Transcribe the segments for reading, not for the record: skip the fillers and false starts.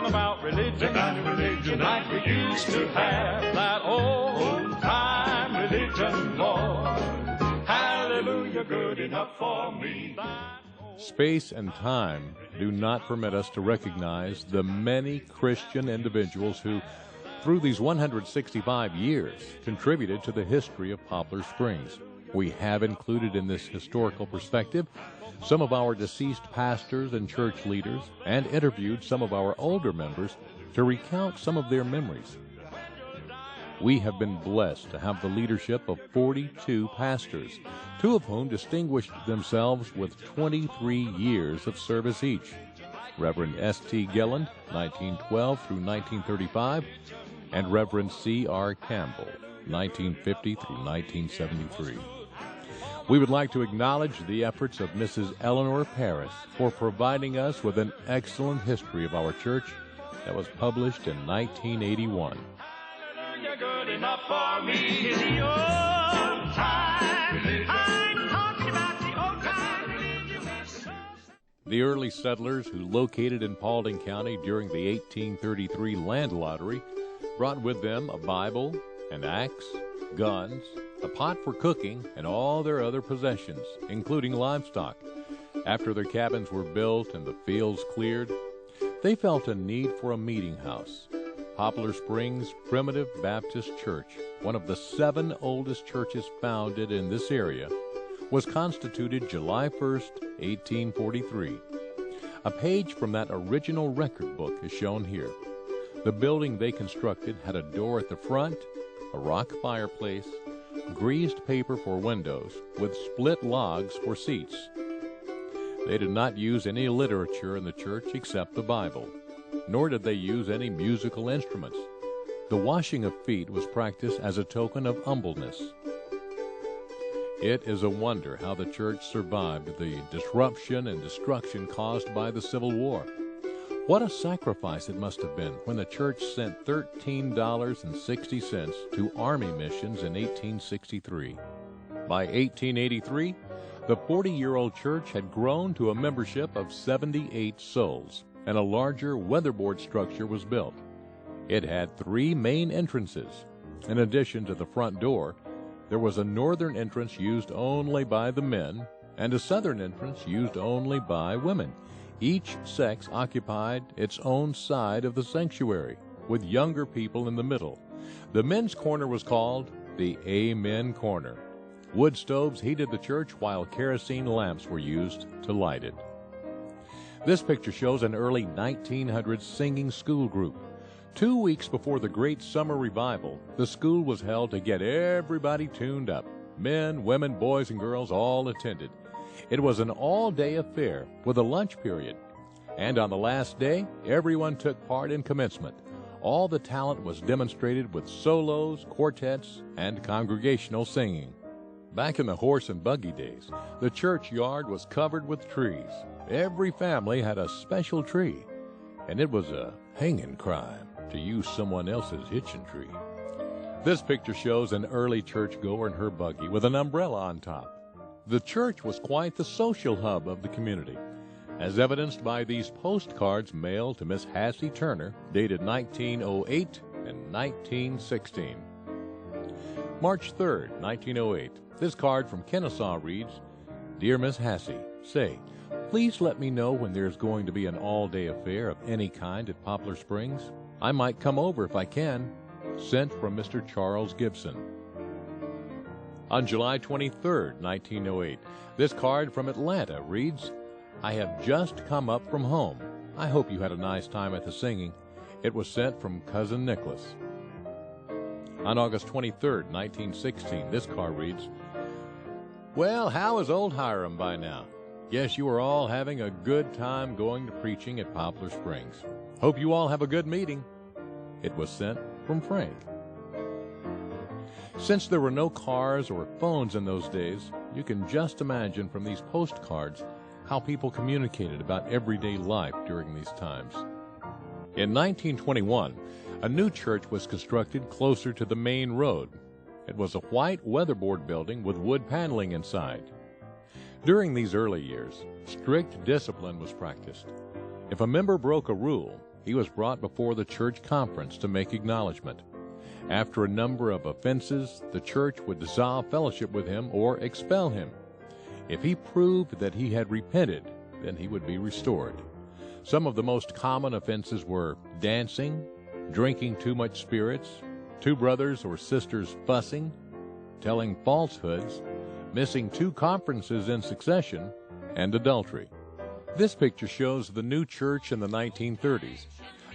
talking about religion, the kind of religion like we used to have. That old-time religion, Lord. Hallelujah, good enough for me. Space and time do not permit us to recognize the many Christian individuals who, through these 165 years, contributed to the history of Poplar Springs. We have included in this historical perspective some of our deceased pastors and church leaders, and interviewed some of our older members to recount some of their memories. We have been blessed to have the leadership of 42 pastors, 2 of whom distinguished themselves with 23 years of service each. Reverend S.T. Gilland, 1912 through 1935, and Reverend C.R. Campbell, 1950 through 1973. We would like to acknowledge the efforts of Mrs. Eleanor Paris for providing us with an excellent history of our church that was published in 1981. You're good enough for me. The old time. I'm talking about the old time. The early settlers who located in Paulding County during the 1833 land lottery brought with them a Bible, an axe, guns, a pot for cooking, and all their other possessions, including livestock. After their cabins were built and the fields cleared, they felt a need for a meeting house. Poplar Springs Primitive Baptist Church, one of the 7 oldest churches founded in this area, was constituted July 1st, 1843. A page from that original record book is shown here. The building they constructed had a door at the front, a rock fireplace, greased paper for windows, with split logs for seats. They did not use any literature in the church except the Bible, nor did they use any musical instruments. The washing of feet was practiced as a token of humbleness. It is a wonder how the church survived the disruption and destruction caused by the Civil War. What a sacrifice it must have been when the church sent $13.60 to Army missions in 1863. By 1883, the 40-year-old church had grown to a membership of 78 souls, and a larger weatherboard structure was built. It had 3 main entrances. In addition to the front door, there was a northern entrance used only by the men, and a southern entrance used only by women. Each sex occupied its own side of the sanctuary, with younger people in the middle. The men's corner was called the Amen Corner. Wood stoves heated the church while kerosene lamps were used to light it. This picture shows an early 1900s singing school group. 2 weeks before the great summer revival, the school was held to get everybody tuned up. Men, women, boys, and girls all attended. It was an all-day affair with a lunch period. And on the last day, everyone took part in commencement. All the talent was demonstrated with solos, quartets, and congregational singing. Back in the horse and buggy days, the churchyard was covered with trees. Every family had a special tree, and it was a hanging crime to use someone else's hitching tree. This picture shows an early churchgoer in her buggy with an umbrella on top. The church was quite the social hub of the community, as evidenced by these postcards mailed to Miss Hassie Turner, dated 1908 and 1916. March 3rd, 1908. This card from Kennesaw reads, "Dear Miss Hassie, say, please let me know when there's going to be an all-day affair of any kind at Poplar Springs. I might come over if I can. Sent from Mr. Charles Gibson." On July 23rd, 1908, this card from Atlanta reads, "I have just come up from home. I hope you had a nice time at the singing. It was sent from Cousin Nicholas." On August 23rd, 1916, this card reads, "Well, how is old Hiram by now? Guess you are all having a good time going to preaching at Poplar Springs. Hope you all have a good meeting." It was sent from Frank. Since there were no cars or phones in those days, you can just imagine from these postcards how people communicated about everyday life during these times. In 1921, a new church was constructed closer to the main road. It was a white weatherboard building with wood paneling inside. During these early years, strict discipline was practiced. If a member broke a rule, he was brought before the church conference to make acknowledgment. After a number of offenses, the church would dissolve fellowship with him or expel him. If he proved that he had repented, then he would be restored. Some of the most common offenses were dancing, drinking too much spirits, two brothers or sisters fussing, telling falsehoods, missing 2 conferences in succession, and adultery. This picture shows the new church in the 1930s.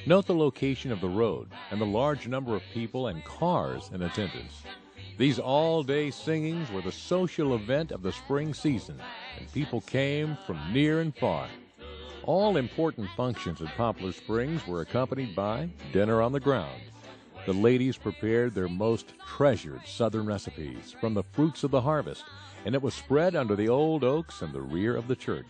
Note the location of the road and the large number of people and cars in attendance. These all-day singings were the social event of the spring season, and people came from near and far. All important functions at Poplar Springs were accompanied by dinner on the ground. The ladies prepared their most treasured Southern recipes from the fruits of the harvest, and it was spread under the old oaks in the rear of the church.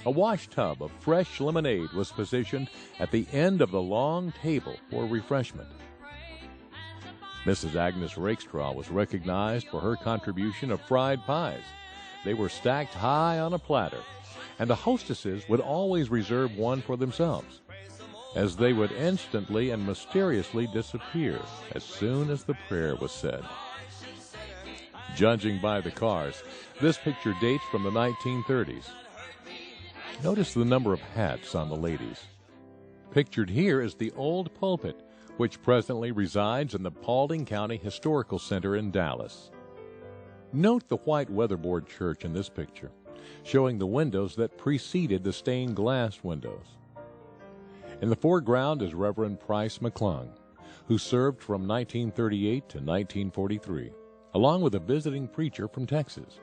A wash tub of fresh lemonade was positioned at the end of the long table for refreshment. Mrs. Agnes Rakestraw was recognized for her contribution of fried pies. They were stacked high on a platter, and the hostesses would always reserve one for themselves, as they would instantly and mysteriously disappear as soon as the prayer was said. Judging by the cars, this picture dates from the 1930s. Notice the number of hats on the ladies. Pictured here is the old pulpit, which presently resides in the Paulding County Historical Center in Dallas. Note the white weatherboard church in this picture, showing the windows that preceded the stained glass windows. In the foreground is Reverend Price McClung, who served from 1938 to 1943, along with a visiting preacher from Texas.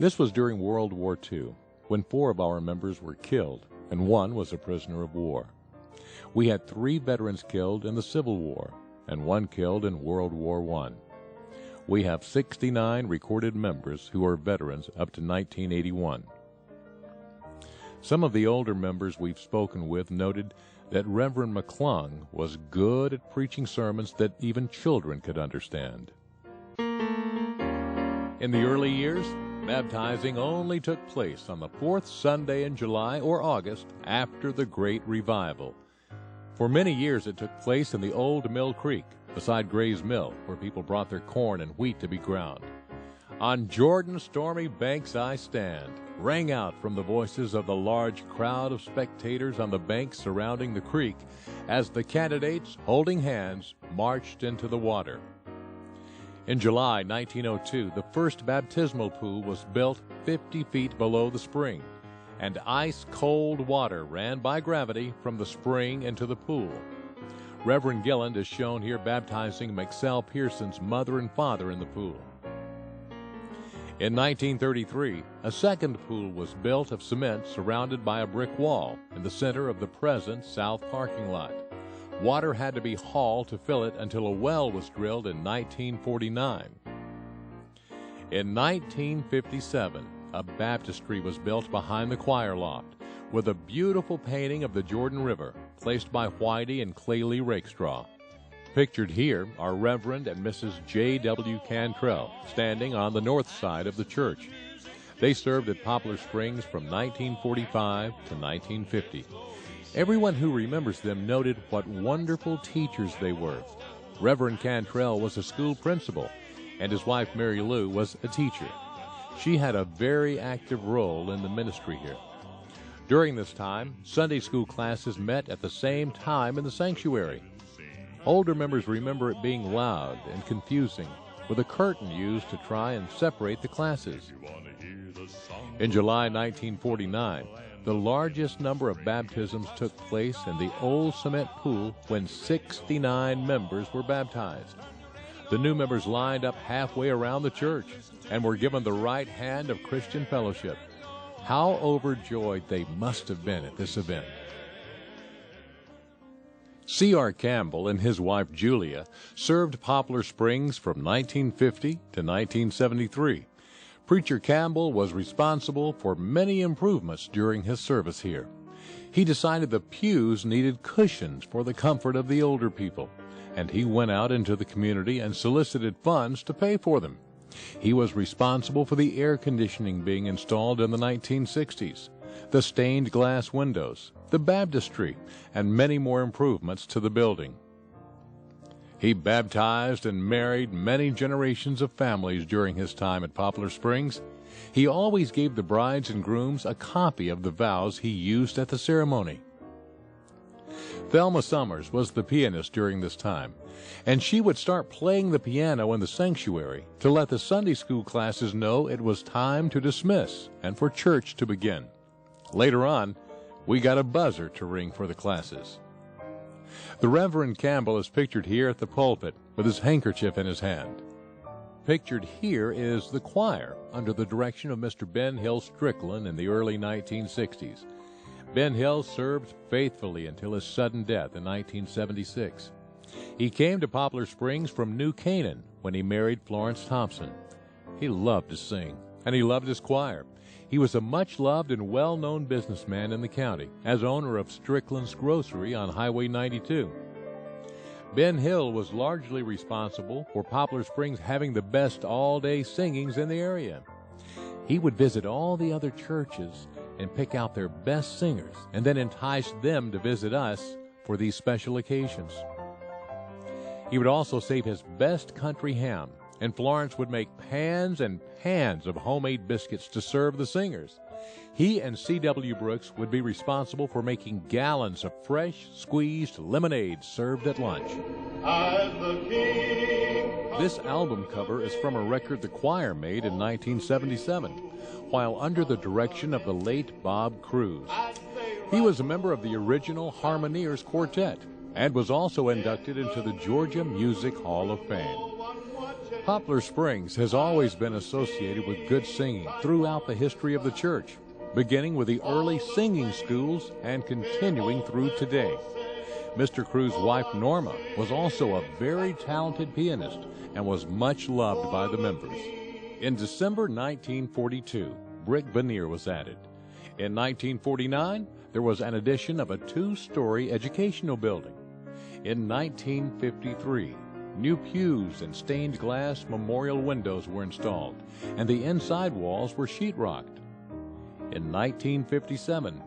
This was during World War II, when 4 of our members were killed and 1 was a prisoner of war. We had 3 veterans killed in the Civil War and 1 killed in World War I. We have 69 recorded members who are veterans up to 1981. Some of the older members we've spoken with noted that Reverend McClung was good at preaching sermons that even children could understand. In the early years, baptizing only took place on the 4th Sunday in July or August after the Great Revival. For many years it took place in the old Mill Creek, beside Gray's Mill, where people brought their corn and wheat to be ground. "On Jordan's stormy banks I stand," rang out from the voices of the large crowd of spectators on the banks surrounding the creek as the candidates, holding hands, marched into the water. In July 1902, the first baptismal pool was built 50 feet below the spring, and ice-cold water ran by gravity from the spring into the pool. Reverend Gilland is shown here baptizing McSell Pearson's mother and father in the pool. In 1933, a second pool was built of cement surrounded by a brick wall in the center of the present south parking lot. Water had to be hauled to fill it until a well was drilled in 1949. In 1957, a baptistry was built behind the choir loft with a beautiful painting of the Jordan River placed by Whitey and Claylee Rakestraw. Pictured here are Reverend and Mrs. J.W. Cantrell standing on the north side of the church. They served at Poplar Springs from 1945 to 1950. Everyone who remembers them noted what wonderful teachers they were. Reverend Cantrell was a school principal, and his wife Mary Lou was a teacher. She had a very active role in the ministry here. During this time, Sunday school classes met at the same time in the sanctuary. Older members remember it being loud and confusing, with a curtain used to try and separate the classes. In July 1949, the largest number of baptisms took place in the old cement pool when 69 members were baptized. The new members lined up halfway around the church and were given the right hand of Christian fellowship. How overjoyed they must have been at this event. C.R. Campbell and his wife Julia served Poplar Springs from 1950 to 1973. Preacher Campbell was responsible for many improvements during his service here. He decided the pews needed cushions for the comfort of the older people, and he went out into the community and solicited funds to pay for them. He was responsible for the air conditioning being installed in the 1960s. the stained glass windows, the baptistry, and many more improvements to the building. He baptized and married many generations of families during his time at Poplar Springs. He always gave the brides and grooms a copy of the vows he used at the ceremony. Thelma Summers was the pianist during this time, and she would start playing the piano in the sanctuary to let the Sunday school classes know it was time to dismiss and for church to begin. Later on, we got a buzzer to ring for the classes. The Reverend Campbell is pictured here at the pulpit with his handkerchief in his hand. Pictured here is the choir under the direction of Mr. Ben Hill Strickland in the early 1960s. Ben Hill served faithfully until his sudden death in 1976. He came to Poplar Springs from New Canaan when he married Florence Thompson. He loved to sing, and he loved his choir. He was a much-loved and well-known businessman in the county as owner of Strickland's Grocery on Highway 92. Ben Hill was largely responsible for Poplar Springs having the best all-day singings in the area. He would visit all the other churches and pick out their best singers and then entice them to visit us for these special occasions. He would also save his best country ham, and Florence would make pans and pans of homemade biscuits to serve the singers. He and C.W. Brooks would be responsible for making gallons of fresh, squeezed lemonade served at lunch. This album cover is from a record the choir made in 1977, while under the direction of the late Bob Cruz. He was a member of the original Harmoniers Quartet and was also inducted into the Georgia Music Hall of Fame. Poplar Springs has always been associated with good singing throughout the history of the church, beginning with the early singing schools and continuing through today. Mr. Cruz's wife, Norma, was also a very talented pianist and was much loved by the members. In December 1942, brick veneer was added. In 1949, there was an addition of a two-story educational building. In 1953, new pews and stained glass memorial windows were installed, and the inside walls were sheetrocked. In 1957,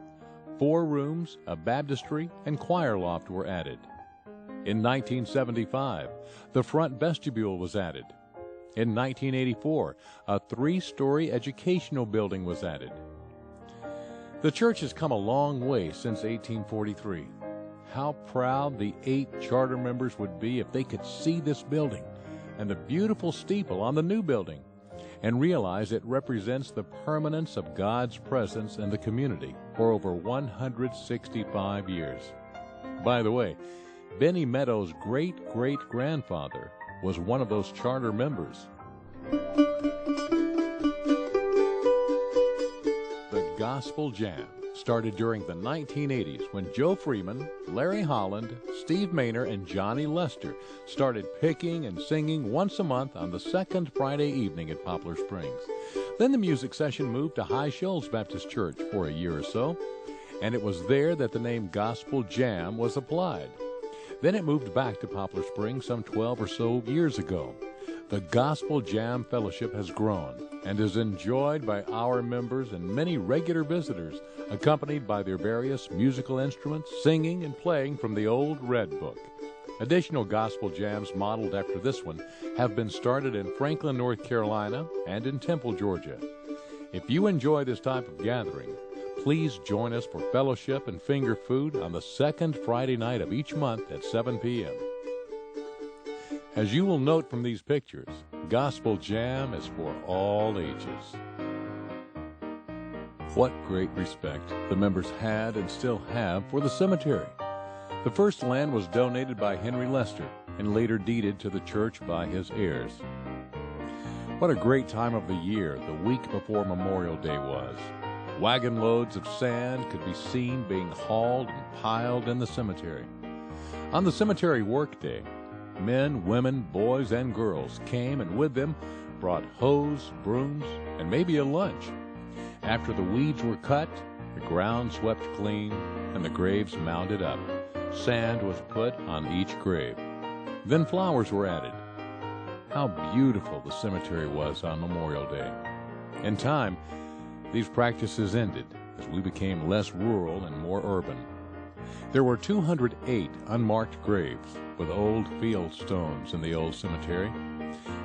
4 rooms, a baptistry, and choir loft were added. In 1975, the front vestibule was added. In 1984, a 3-story educational building was added. The church has come a long way since 1843. How proud the 8 charter members would be if they could see this building and the beautiful steeple on the new building and realize it represents the permanence of God's presence in the community for over 165 years. By the way, Benny Meadows' great-great-grandfather was one of those charter members. The Gospel Jam started during the 1980s when Joe Freeman, Larry Holland, Steve Maynor, and Johnny Lester started picking and singing once a month on the second Friday evening at Poplar Springs. Then the music session moved to High Shoals Baptist Church for a year or so, and it was there that the name Gospel Jam was applied. Then it moved back to Poplar Springs some 12 or so years ago. The Gospel Jam Fellowship has grown and is enjoyed by our members and many regular visitors, accompanied by their various musical instruments, singing and playing from the old Red Book. Additional gospel jams modeled after this one have been started in Franklin, North Carolina, and in Temple, Georgia. If you enjoy this type of gathering, please join us for fellowship and finger food on the second Friday night of each month at 7 p.m. As you will note from these pictures, Gospel Jam is for all ages. What great respect the members had and still have for the cemetery. The first land was donated by Henry Lester and later deeded to the church by his heirs. What a great time of the year the week before Memorial Day was. Wagon loads of sand could be seen being hauled and piled in the cemetery. On the cemetery workday, men, women, boys, and girls came and with them brought hoes, brooms, and maybe a lunch. After the weeds were cut, the ground swept clean, and the graves mounded up. Sand was put on each grave. Then flowers were added. How beautiful the cemetery was on Memorial Day. In time, these practices ended, as we became less rural and more urban. There were 208 unmarked graves with old field stones in the old cemetery,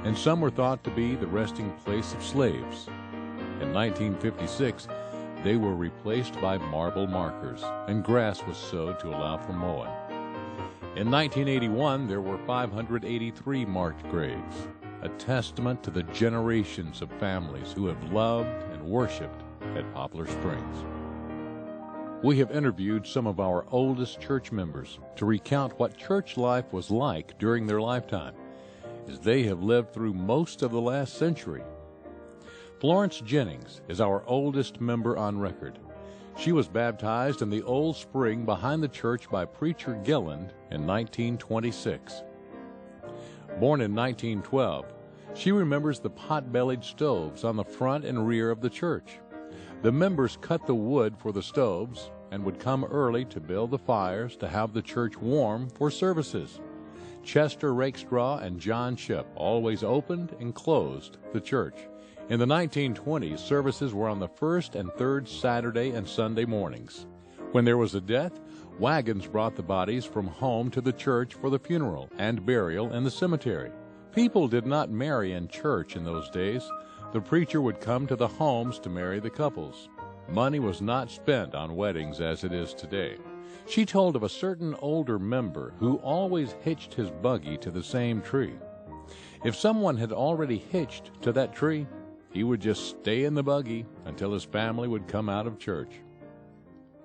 and some were thought to be the resting place of slaves. In 1956, they were replaced by marble markers, and grass was sowed to allow for mowing. In 1981, there were 583 marked graves, a testament to the generations of families who have loved and worshiped at Poplar Springs. We have interviewed some of our oldest church members to recount what church life was like during their lifetime, as they have lived through most of the last century. Florence Jennings is our oldest member on record. She was baptized in the old spring behind the church by Preacher Gilland in 1926. Born in 1912, she remembers the pot-bellied stoves on the front and rear of the church. The members cut the wood for the stoves and would come early to build the fires to have the church warm for services. Chester Rakestraw and John Shipp always opened and closed the church. In the 1920s, services were on the first and third Saturday and Sunday mornings. When there was a death, wagons brought the bodies from home to the church for the funeral and burial in the cemetery. People did not marry in church in those days. The preacher would come to the homes to marry the couples. Money was not spent on weddings as it is today. She told of a certain older member who always hitched his buggy to the same tree. If someone had already hitched to that tree, he would just stay in the buggy until his family would come out of church.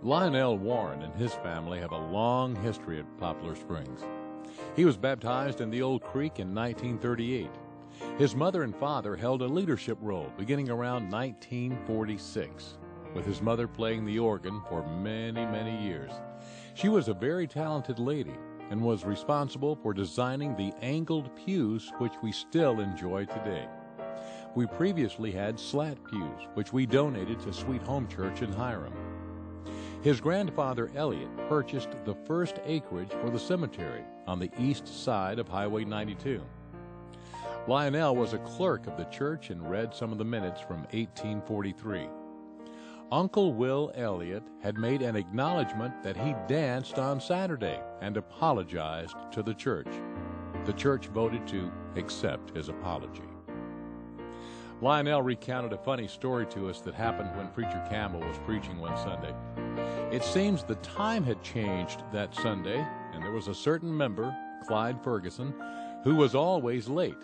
Lionel Warren and his family have a long history at Poplar Springs. He was baptized in the Old Creek in 1938. His mother and father held a leadership role beginning around 1946, with his mother playing the organ for many, many years. She was a very talented lady and was responsible for designing the angled pews which we still enjoy today. We previously had slat pews, which we donated to Sweet Home Church in Hiram. His grandfather Elliot purchased the first acreage for the cemetery on the east side of Highway 92. Lionel was a clerk of the church and read some of the minutes from 1843. Uncle Will Elliot had made an acknowledgment that he danced on Saturday and apologized to the church. The church voted to accept his apology. Lionel recounted a funny story to us that happened when Preacher Campbell was preaching one Sunday. It seems the time had changed that Sunday, and there was a certain member, Clyde Ferguson, who was always late.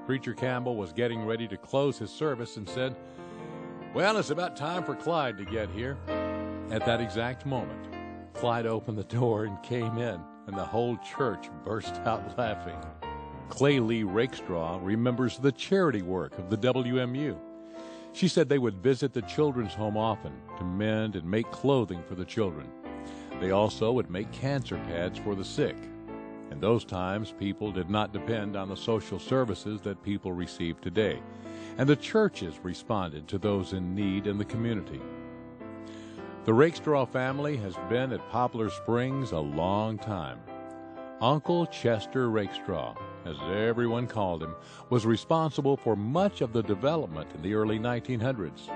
Preacher Campbell was getting ready to close his service and said, "Well, it's about time for Clyde to get here." At that exact moment, Clyde opened the door and came in, and the whole church burst out laughing. Clay Lee Rakestraw remembers the charity work of the WMU. She said they would visit the children's home often to mend and make clothing for the children. They also would make cancer pads for the sick. In those times, people did not depend on the social services that people receive today, and the churches responded to those in need in the community. The Rakestraw family has been at Poplar Springs a long time. Uncle Chester Rakestraw, as everyone called him, was responsible for much of the development in the early 1900s.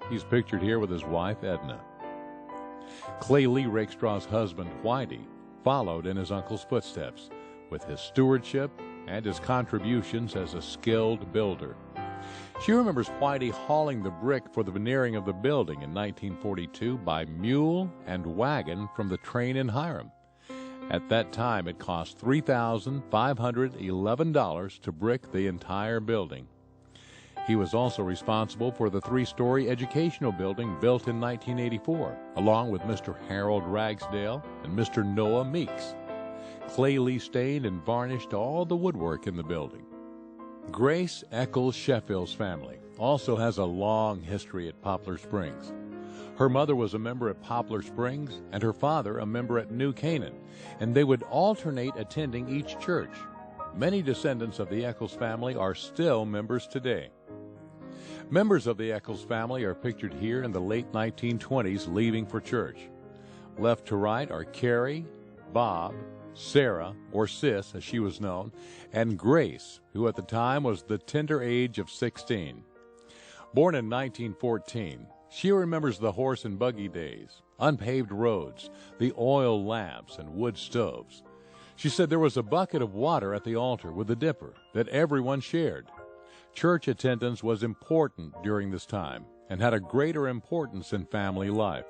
He's pictured here with his wife, Edna. Clay Lee Rakestraw's husband, Whitey, followed in his uncle's footsteps with his stewardship and his contributions as a skilled builder. She remembers Whitey hauling the brick for the veneering of the building in 1942 by mule and wagon from the train in Hiram. At that time, it cost $3,511 to brick the entire building. He was also responsible for the 3-story educational building built in 1984, along with Mr. Harold Ragsdale and Mr. Noah Meeks. Clay Lee stained and varnished all the woodwork in the building. Grace Eccles Sheffield's family also has a long history at Poplar Springs. Her mother was a member at Poplar Springs and her father a member at New Canaan, and they would alternate attending each church. Many descendants of the Eccles family are still members today. Members of the Eccles family are pictured here in the late 1920s leaving for church. Left to right are Carrie, Bob, Sarah, or Sis as she was known, and Grace, who at the time was the tender age of 16. Born in 1914, She remembers the horse and buggy days, unpaved roads, the oil lamps and wood stoves. She said there was a bucket of water at the altar with a dipper that everyone shared. Church attendance was important during this time and had a greater importance in family life.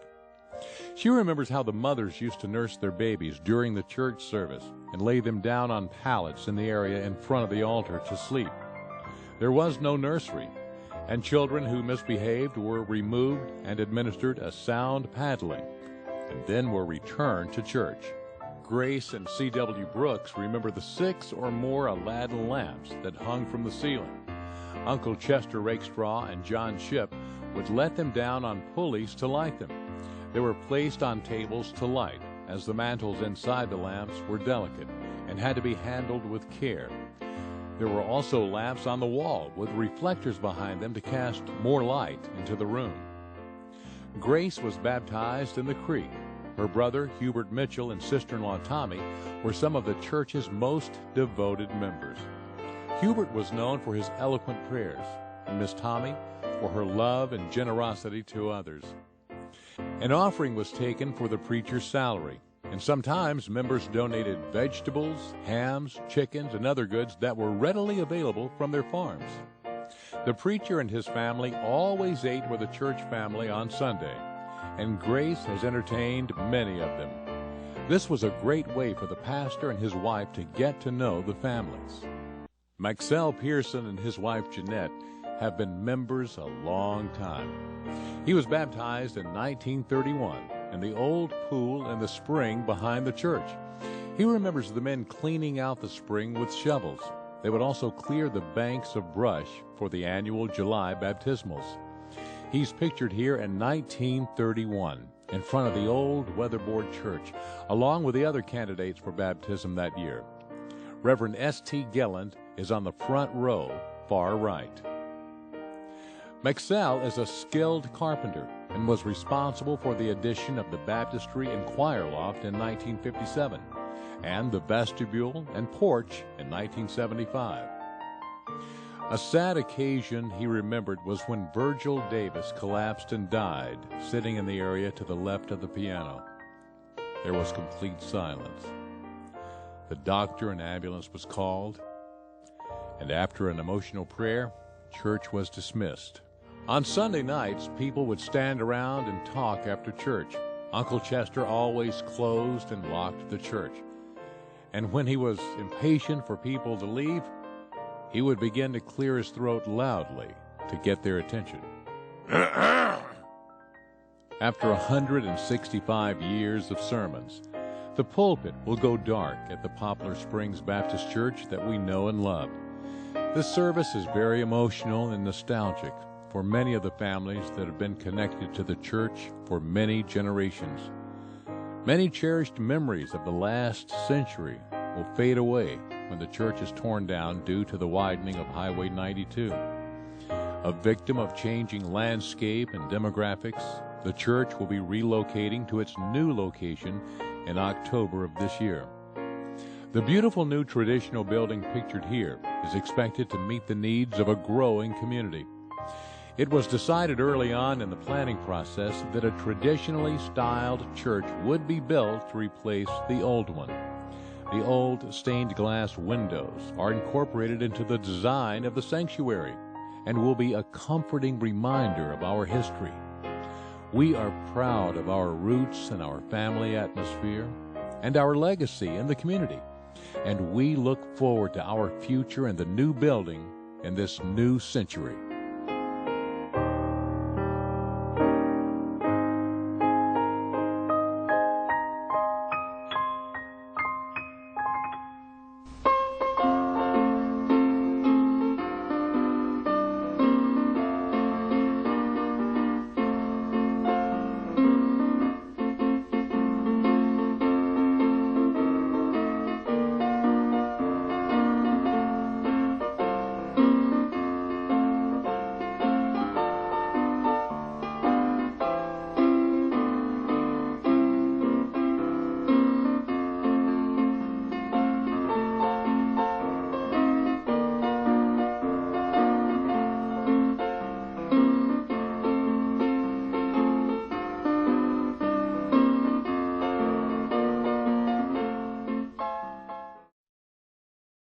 She remembers how the mothers used to nurse their babies during the church service and lay them down on pallets in the area in front of the altar to sleep. There was no nursery, and children who misbehaved were removed and administered a sound paddling, and then were returned to church. Grace and C.W. Brooks remember the 6 or more Aladdin lamps that hung from the ceiling. Uncle Chester Rakestraw and John Shipp would let them down on pulleys to light them. They were placed on tables to light, as the mantles inside the lamps were delicate and had to be handled with care. There were also lamps on the wall with reflectors behind them to cast more light into the room. Grace was baptized in the creek. Her brother, Hubert Mitchell, and sister-in-law Tommy were some of the church's most devoted members. Hubert was known for his eloquent prayers, and Miss Tommy for her love and generosity to others. An offering was taken for the preacher's salary, and sometimes members donated vegetables, hams, chickens, and other goods that were readily available from their farms. The preacher and his family always ate with the church family on Sunday, and Grace has entertained many of them. This was a great way for the pastor and his wife to get to know the families. Maxell Pearson and his wife Jeanette have been members a long time. He was baptized in 1931 in the old pool in the spring behind the church. He remembers the men cleaning out the spring with shovels. They would also clear the banks of brush for the annual July baptismals. He's pictured here in 1931 in front of the old weatherboard church, along with the other candidates for baptism that year. Reverend S.T. Gelland is on the front row, far right. Maxell is a skilled carpenter and was responsible for the addition of the baptistry and choir loft in 1957 and the vestibule and porch in 1975. A sad occasion he remembered was when Virgil Davis collapsed and died, sitting in the area to the left of the piano. There was complete silence. The doctor and ambulance was called, and after an emotional prayer, church was dismissed. On Sunday nights, people would stand around and talk after church. Uncle Chester always closed and locked the church. And when he was impatient for people to leave, he would begin to clear his throat loudly to get their attention. After 165 years of sermons, the pulpit will go dark at the Poplar Springs Baptist Church that we know and love. This service is very emotional and nostalgic for many of the families that have been connected to the church for many generations. Many cherished memories of the last century will fade away when the church is torn down due to the widening of Highway 92. A victim of changing landscape and demographics, the church will be relocating to its new location in October of this year. The beautiful new traditional building pictured here is expected to meet the needs of a growing community. It was decided early on in the planning process that a traditionally styled church would be built to replace the old one. The old stained glass windows are incorporated into the design of the sanctuary and will be a comforting reminder of our history. We are proud of our roots and our family atmosphere and our legacy in the community, and we look forward to our future in the new building in this new century.